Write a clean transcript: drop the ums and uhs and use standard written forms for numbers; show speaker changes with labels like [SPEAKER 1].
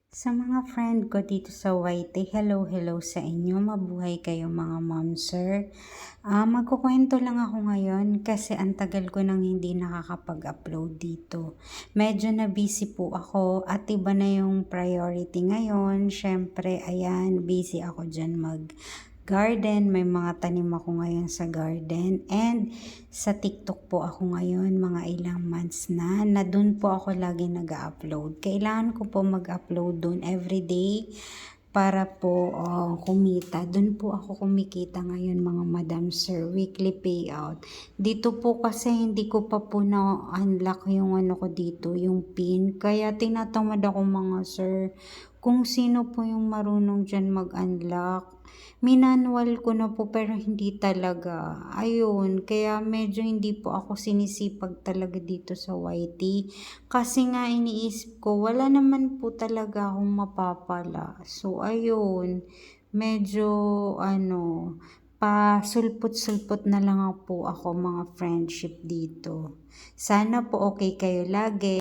[SPEAKER 1] Sa mga friend ko dito sa YT, hello sa inyo. Mabuhay kayo mga ma'am, sir. Magkukuwento lang ako ngayon kasi ang tagal ko nang hindi nakakapag-upload dito. Medyo na busy po ako at iba na yung priority ngayon. Syempre, ayan, busy ako dyan garden, may mga tanim ako ngayon sa garden, and sa TikTok po ako ngayon mga ilang months na dun po ako lagi nag-upload. Kailangan ko po mag-upload dun everyday para po kumita. Dun po ako kumikita ngayon mga madam sir, weekly payout. Dito po kasi hindi ko pa po na-unlock yung ano ko dito, yung pin. Kaya tinatamad ako mga sir. Kung sino po yung marunong dyan mag-unlock. Minanual ko na po pero hindi talaga. Ayun, kaya medyo hindi po ako sinisipag talaga dito sa YT. Kasi nga iniisip ko, wala naman po talaga akong mapapala. So ayun, medyo pasulpot-sulpot na lang po ako mga friendship dito. Sana po okay kayo lagi.